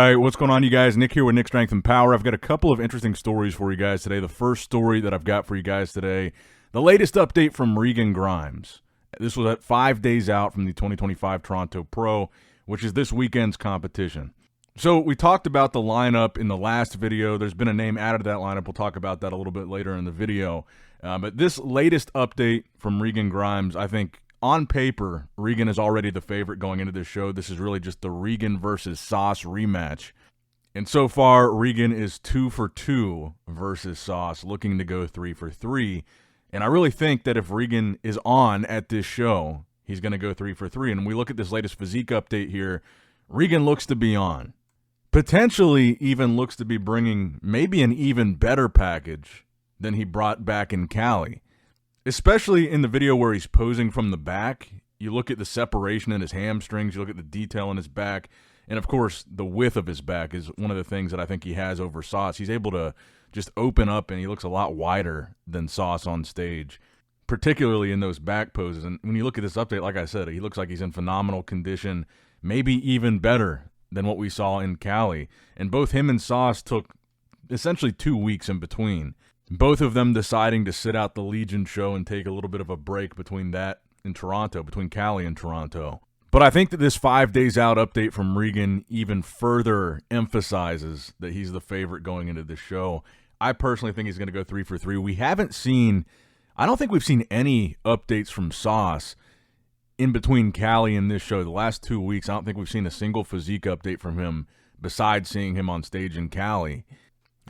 right, what's going on, you guys? Nick here with Nick Strength and Power. I've got a couple of interesting stories for you guys today. The first story that I've got for you guys today, the latest update from Regan Grimes. This was at 5 days out from the 2025 Toronto Pro, which is this weekend's competition. So we talked about the lineup in the last video. There's been a name added to that lineup. We'll talk about that a little bit later in the video. But this latest update from Regan Grimes, I think, on paper, Regan is already the favorite going into this show. This is really just the Regan versus Sauce rematch. And so far, Regan is 2 for 2 versus Sauce, looking to go 3 for 3. And I really think that if Regan is on at this show, he's going to go 3 for 3. And when we look at this latest physique update here, Regan looks to be on. Potentially even looks to be bringing maybe an even better package than he brought back in Cali. Especially in the video where he's posing from the back, you look at the separation in his hamstrings, you look at the detail in his back, and of course, the width of his back is one of the things that I think he has over Sauce. He's able to just open up, and he looks a lot wider than Sauce on stage, particularly in those back poses. And when you look at this update, like I said, he looks like he's in phenomenal condition, maybe even better than what we saw in Cali. And both him and Sauce took essentially 2 weeks in between. Both of them deciding to sit out the Legion show and take a little bit of a break between that and Toronto, between Cali and Toronto. But I think that this 5 days out update from Regan even further emphasizes that he's the favorite going into this show. I personally think he's going to go 3 for 3. We haven't seen, I don't think we've seen any updates from Sauce in between Cali and this show. The last 2 weeks, I don't think we've seen a single physique update from him besides seeing him on stage in Cali.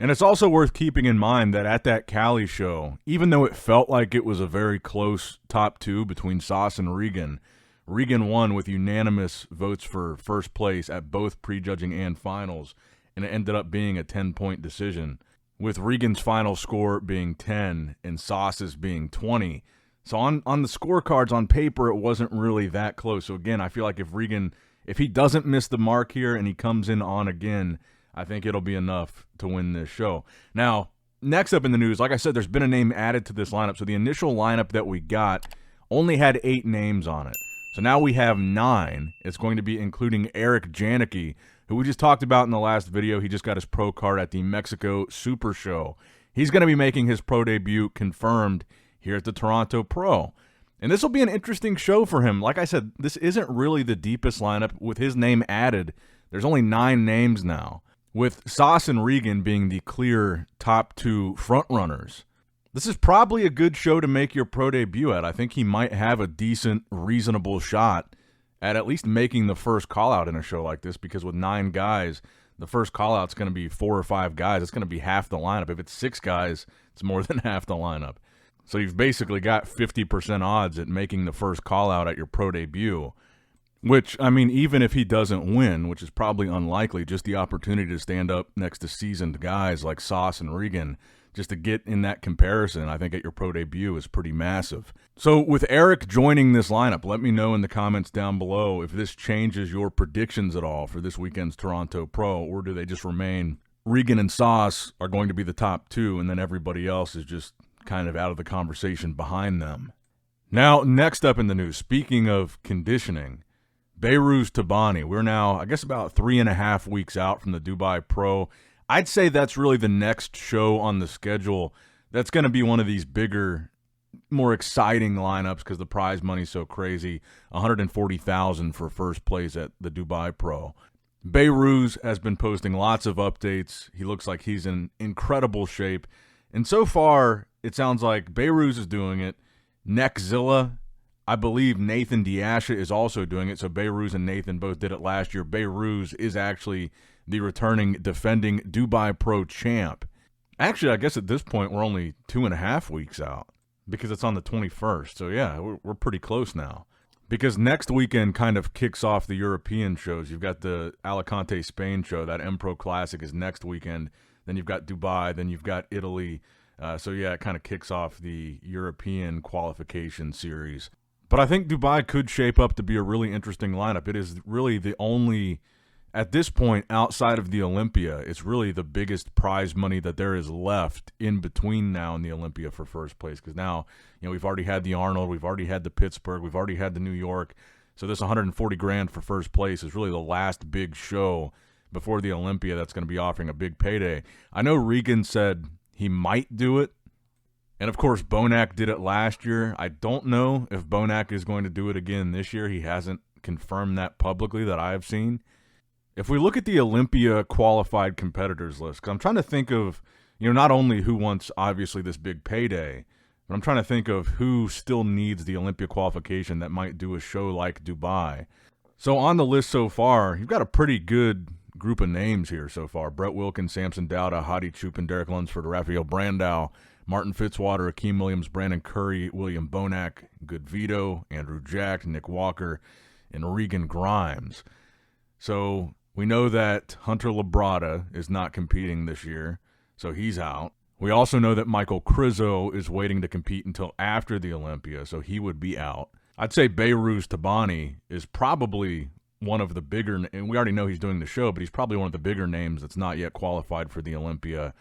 And it's also worth keeping in mind that at that Cali show, even though it felt like it was a very close top two between Sauce and Regan, Regan won with unanimous votes for first place at both prejudging and finals, and it ended up being a 10-point decision, with Regan's final score being 10 and Sauce's being 20. So on the scorecards on paper, it wasn't really that close. So again, I feel like if Regan, if he doesn't miss the mark here and he comes in on again, I think it'll be enough to win this show. Now, next up in the news, like I said, there's been a name added to this lineup. So the initial lineup that we got only had 8 names on it. So now we have 9. It's going to be including Eric Janicki, who we just talked about in the last video. He just got his pro card at the Mexico Super Show. He's going to be making his pro debut confirmed here at the Toronto Pro. And this will be an interesting show for him. Like I said, this isn't really the deepest lineup. With his name added, there's only 9 names now, with Sauce and Regan being the clear top 2 frontrunners. This is probably a good show to make your pro debut at. I think he might have a decent, reasonable shot at least making the first call-out in a show like this, because with 9 guys, the first call-out's going to be 4 or 5 guys. It's going to be half the lineup. If it's 6 guys, it's more than half the lineup. So you've basically got 50% odds at making the first call-out at your pro debut. Which, I mean, even if he doesn't win, which is probably unlikely, just the opportunity to stand up next to seasoned guys like Sauce and Regan, just to get in that comparison, I think at your pro debut is pretty massive. So with Eric joining this lineup, let me know in the comments down below if this changes your predictions at all for this weekend's Toronto Pro, or do they just remain Regan and Sauce are going to be the top 2, and then everybody else is just kind of out of the conversation behind them. Now, next up in the news, speaking of conditioning, Behrooz Tabani. We're now, I guess, about 3.5 weeks out from the Dubai Pro. I'd say that's really the next show on the schedule. That's going to be one of these bigger, more exciting lineups because the prize money's so crazy. $140,000 for first place at the Dubai Pro. Behrooz has been posting lots of updates. He looks like he's in incredible shape. And so far, it sounds like Behrooz is doing it. Neckzilla, I believe Nathan Diasha is also doing it. So Behrooz and Nathan both did it last year. Behrooz is actually the returning, defending Dubai Pro champ. Actually, I guess at this point, we're only 2.5 weeks out because it's on the 21st. So yeah, we're pretty close now. Because next weekend kind of kicks off the European shows. You've got the Alicante, Spain show. That M Pro Classic is next weekend. Then you've got Dubai. Then you've got Italy. So yeah, it kind of kicks off the European qualification series. But I think Dubai could shape up to be a really interesting lineup. It is really the only, at this point, outside of the Olympia, it's really the biggest prize money that there is left in between now and the Olympia for first place. Because now, we've already had the Arnold, we've already had the Pittsburgh, we've already had the New York. So this 140 grand for first place is really the last big show before the Olympia that's going to be offering a big payday. I know Regan said he might do it. And, of course, Bonac did it last year. I don't know if Bonac is going to do it again this year. He hasn't confirmed that publicly that I have seen. If we look at the Olympia qualified competitors list, because I'm trying to think of, not only who wants, obviously, this big payday, but I'm trying to think of who still needs the Olympia qualification that might do a show like Dubai. So on the list so far, you've got a pretty good group of names here so far. Brett Wilkins, Samson Dauda, Hadi Chupin, Derek Lunsford, Rafael Brandau, Martin Fitzwater, Akeem Williams, Brandon Curry, William Bonac, Good Vito, Andrew Jack, Nick Walker, and Regan Grimes. So we know that Hunter Labrada is not competing this year, so he's out. We also know that Michael Krizo is waiting to compete until after the Olympia, so he would be out. I'd say Behrooz Tabani is probably one of the bigger, and we already know he's doing the show, but he's probably one of the bigger names that's not yet qualified for the Olympia.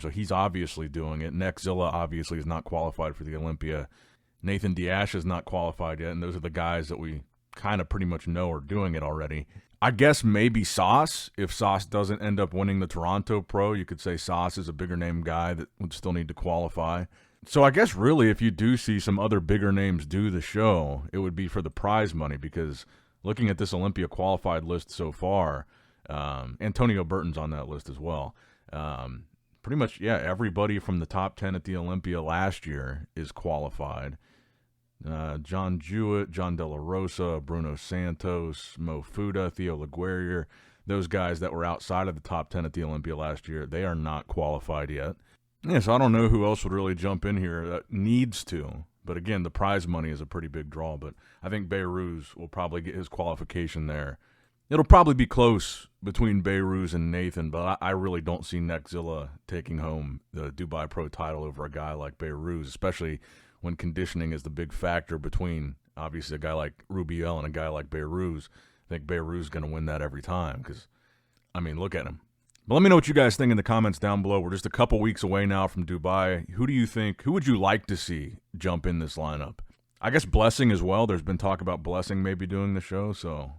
So he's obviously doing it. Nexzilla obviously is not qualified for the Olympia. Nathan Diash is not qualified yet, and those are the guys that we kind of pretty much know are doing it already. I guess maybe Sauce. If Sauce doesn't end up winning the Toronto Pro, you could say Sauce is a bigger name guy that would still need to qualify. So I guess really if you do see some other bigger names do the show, it would be for the prize money, because looking at this Olympia qualified list so far, Antonio Burton's on that list as well. Pretty much, everybody from the top 10 at the Olympia last year is qualified. John Jewett, John De La Rosa, Bruno Santos, Mo Fuda, Theo LaGuerrier, those guys that were outside of the top 10 at the Olympia last year, they are not qualified yet. So I don't know who else would really jump in here that needs to. But again, the prize money is a pretty big draw. But I think Behrooz will probably get his qualification there. It'll probably be close between Behrooz and Nathan, but I really don't see Nexzilla taking home the Dubai Pro title over a guy like Behrooz, especially when conditioning is the big factor between, obviously, a guy like Rubiel and a guy like Behrooz. I think Behrooz is going to win that every time because, look at him. But let me know what you guys think in the comments down below. We're just a couple weeks away now from Dubai. Who would you like to see jump in this lineup? I guess Blessing as well. There's been talk about Blessing maybe doing the show, so...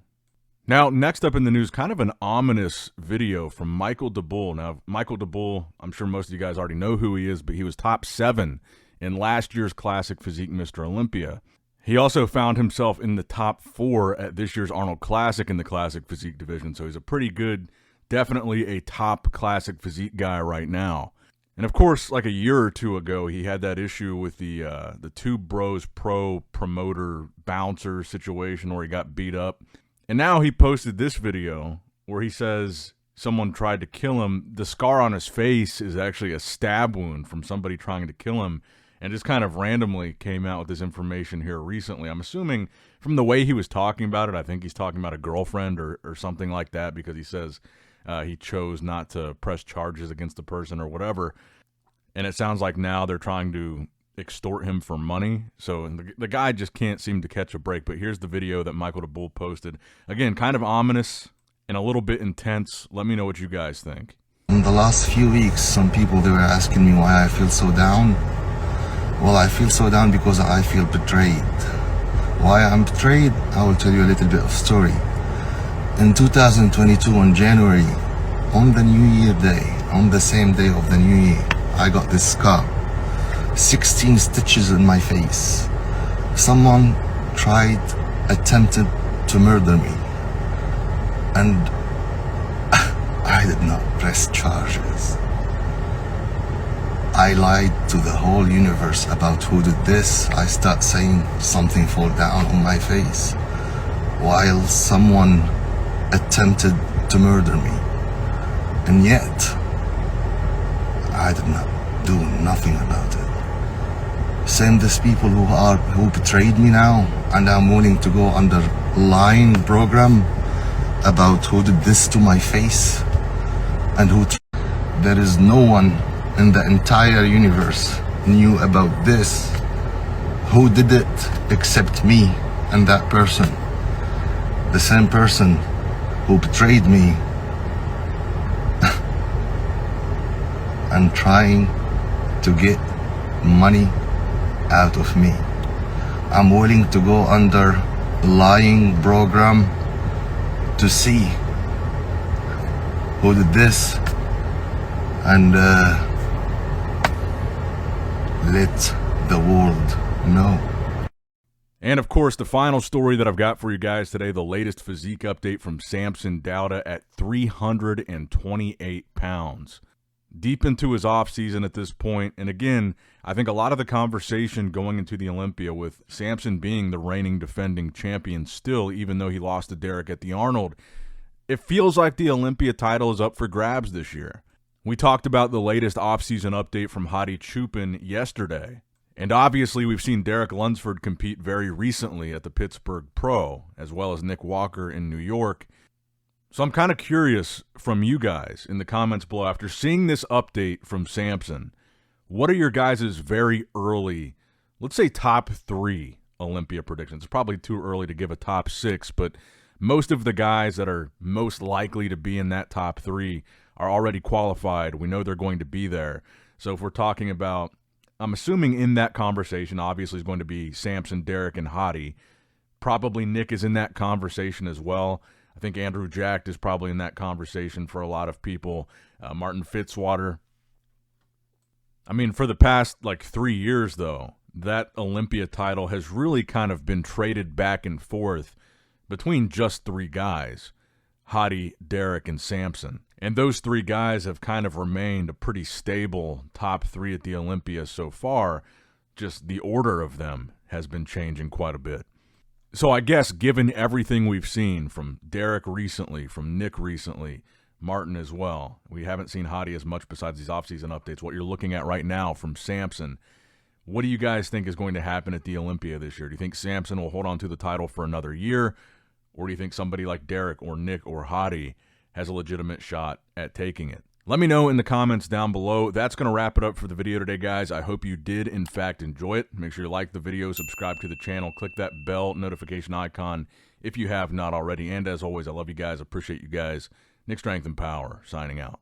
Now, next up in the news, kind of an ominous video from Michael Daboul. Now, Michael Daboul, I'm sure most of you guys already know who he is, but he was top 7 in last year's Classic Physique Mr. Olympia. He also found himself in the top 4 at this year's Arnold Classic in the Classic Physique division, so he's a pretty good, definitely a top Classic Physique guy right now. And, of course, like a year or two ago, he had that issue with the Two Bros Pro promoter bouncer situation where he got beat up. And now he posted this video where he says someone tried to kill him. The scar on his face is actually a stab wound from somebody trying to kill him, and just kind of randomly came out with this information here recently. I'm assuming from the way he was talking about it, I think he's talking about a girlfriend or something like that, because he says he chose not to press charges against the person or whatever. And it sounds like now they're trying to extort him for money. So the guy just can't seem to catch a break. But here's the video that Michael Daboul posted. Again, kind of ominous and a little bit intense. Let me know what you guys think. In the last few weeks, some people, they were asking me why I feel so down. Well, I feel so down because I feel betrayed. Why I'm betrayed? I will tell you a little bit of story. In 2022, in January, on the New Year day, on the same day of the New Year, I got this scar. 16 stitches in my face. Someone attempted to murder me, and I did not press charges. I lied to the whole universe about who did this. I start saying something fall down on my face while someone attempted to murder me, and yet I did not do nothing about it. Same these people who betrayed me now, and I'm willing to go under lying program about who did this to my face and who. There is no one in the entire universe knew about this, who did it except me and that person. The same person who betrayed me and trying to get money out of me. I'm willing to go under lying program to see who did this, and let the world know. And of course, the final story that I've got for you guys today, the latest physique update from Samson Dauda at 328 pounds. Deep into his offseason at this point, and again, I think a lot of the conversation going into the Olympia with Samson being the reigning defending champion still, even though he lost to Derek at the Arnold, it feels like the Olympia title is up for grabs this year. We talked about the latest offseason update from Hadi Chupin yesterday. And obviously, we've seen Derek Lunsford compete very recently at the Pittsburgh Pro, as well as Nick Walker in New York. So I'm kind of curious from you guys in the comments below, after seeing this update from Samson, what are your guys' very early, let's say top 3 Olympia predictions? It's probably too early to give a top 6, but most of the guys that are most likely to be in that top 3 are already qualified. We know they're going to be there. So if we're talking about, I'm assuming in that conversation, obviously, is going to be Samson, Derek, and Hadi. Probably Nick is in that conversation as well. I think Andrew Jack is probably in that conversation for a lot of people. Martin Fitzwater. I mean, for the past, 3 years, though, that Olympia title has really kind of been traded back and forth between just 3 guys, Hadi, Derek, and Samson. And those 3 guys have kind of remained a pretty stable top 3 at the Olympia so far. Just the order of them has been changing quite a bit. So I guess given everything we've seen from Derek recently, from Nick recently, Martin as well, we haven't seen Hadi as much besides these offseason updates. What you're looking at right now from Samson, what do you guys think is going to happen at the Olympia this year? Do you think Samson will hold on to the title for another year? Or do you think somebody like Derek or Nick or Hadi has a legitimate shot at taking it? Let me know in the comments down below. That's going to wrap it up for the video today, guys. I hope you did, in fact, enjoy it. Make sure you like the video, subscribe to the channel, click that bell notification icon if you have not already. And as always, I love you guys. Appreciate you guys. Nick Strength and Power, signing out.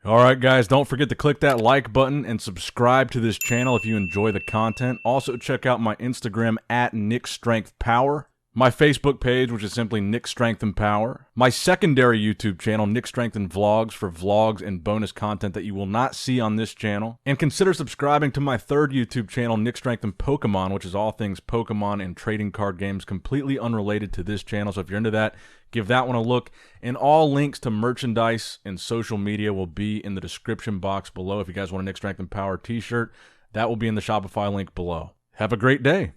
All right, guys, don't forget to click that like button and subscribe to this channel if you enjoy the content. Also, check out my Instagram at Nick Strength Power. My Facebook page, which is simply Nick Strength and Power. My secondary YouTube channel, Nick Strength and Vlogs, for vlogs and bonus content that you will not see on this channel. And consider subscribing to my third YouTube channel, Nick Strength and Pokemon, which is all things Pokemon and trading card games, completely unrelated to this channel. So if you're into that, give that one a look. And all links to merchandise and social media will be in the description box below. If you guys want a Nick Strength and Power t-shirt, that will be in the Shopify link below. Have a great day.